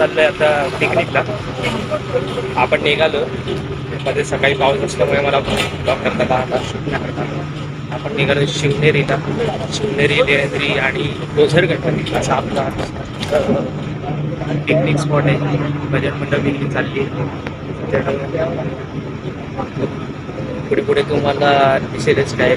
चाललोय आता पिकनिकला. आपण निघालो मध्ये सकाळी पाऊस असल्यामुळे मला ब्लॉक करता आला. आपण निघालो शिवनेरीला. शिवनेरी, लेण्याद्री आणि ओझर गणपती असा आपला पिकनिक स्पॉट आहे. बजेट मंडळ पिकनिक चालली पुढे पुढे तुम्हाला दिसेलच काय.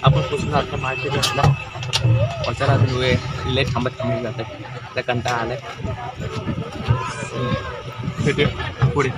आपण पोचलो आता मार्केटला. पोचायला अजून वेळ लेट थांबत जात आहे. त्या कंटाळा आलाय. पुढे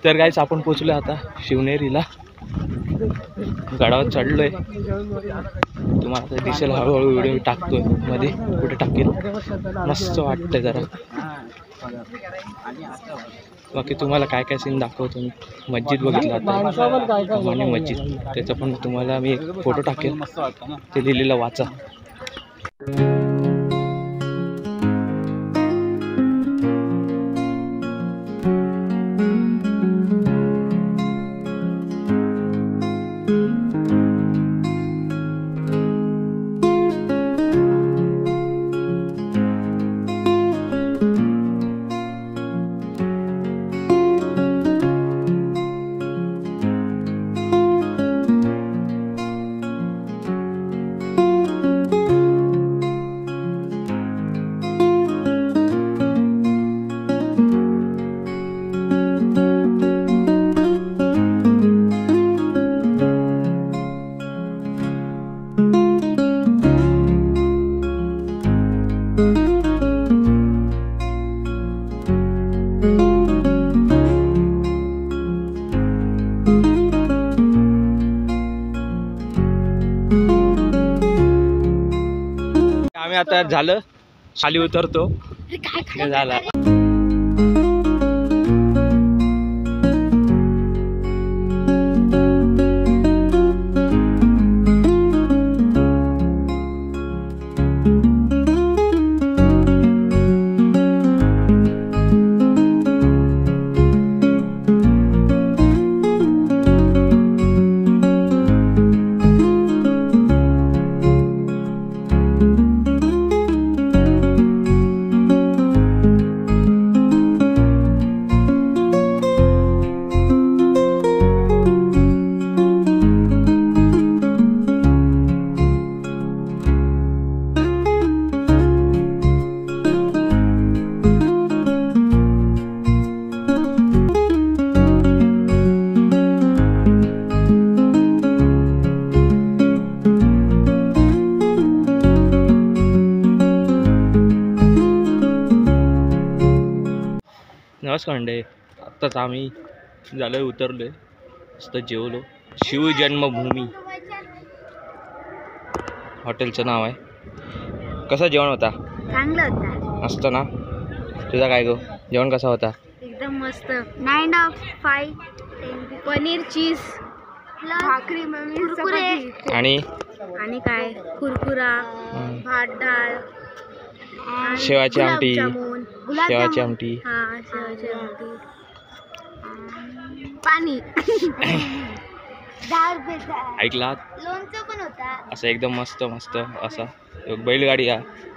तर गाईस आपण पोचलो आता शिवनेरीला, गडावर चढलोय. तुम्हाला तर दिसेल, हळूहळू व्हिडिओ टाकतोय, मध्ये कुठे टाकेल. मस्त वाटतंय जरा. बाकी तुम्हाला काय काय सीन दाखवतो मी. मस्जिद बघितलं आता, आणि मस्जिद, त्याचा पण तुम्हाला मी एक फोटो टाकेल, ते लिहिलेलं वाचा. आम्ही आता झालं, खाली उतरतो. झाला नमस्कार मंडळी. आत्ताच आम्ही झालोय, उतरलोय, मस्त जेवलो. शिवजन्मभूमी हॉटेलचं नाव आहे. कसं जेवण होता? चांगलं होता. मस्त ना. तुझा काय गो, जेवण कसा होता? एकदम मस्त. 9/5. पनीर चीज, भाकरी, कुरकुरे आणि काय कुरकुरा, भात डाळ, शेवाची आमटी. शेवाची आमटी, हा शेवाची आमटी, पाणी. 10 रुपये ऐकलात? लोणचं पण होता. असं एकदम मस्त मस्त असं एक बैलगाडी आहे.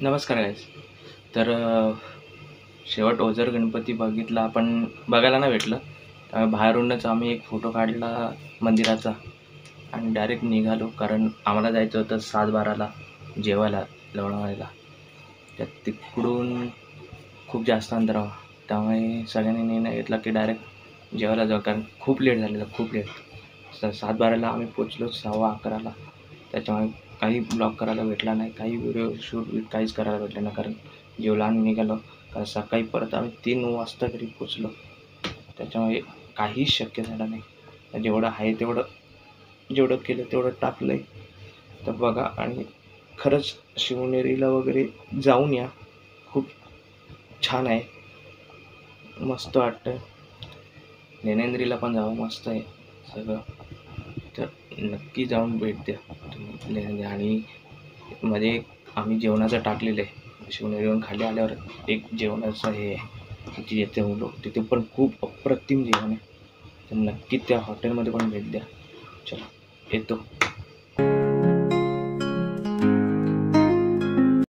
नमस्कार गाईज. तर शेवट ओझर गणपती बघायला नाही भेटलं. बाहेरूनच आम्ही एक फोटो काढला मंदिराचा आणि डायरेक्ट निघालो, कारण आम्हाला जायचं होतं 7:12ला जेवायला लोणावळ्याला. तर तिकडून खूप जास्त अंतर हवं, त्यामुळे सगळ्यांनी निर्णय घेतला की डायरेक्ट जेवायला जाऊ, कारण खूप लेट झालेलं, खूप लेट. 7:12ला आम्ही पोचलो 11:15ला. त्याच्यामुळे काही ब्लॉग करायला भेटला नाही, काही व्हिडिओ शूट काहीच करायला भेटलं नाही, कारण जेवला आणि निघालो. कारण सकाळी परत आम्ही 3 वाजता घरी पोचलो, त्याच्यामुळे काहीच शक्य झालं नाही. जेवढं आहे जेवढं केलं तेवढं टाकलं आहे. तर बघा, आणि खरंच शिवनेरीला वगैरे जाऊन या, खूप छान आहे, मस्त वाटतं. लेण्याद्रीला पण जावं, मस्त आहे सगळं. तर नक्की जाऊन भेट द्या तुम्ही लेण्याद्री. आणि मध्ये आम्ही जेवणाचं टाकलेलं आहे, शिवनेरीवरून खाली आल्यावर एक जेवणाचं हे आहे जिथे तिथे पण खूप अप्रतिम जेवण आहे. तर नक्की त्या हॉटेलमध्ये पण भेट द्या. चला येतो.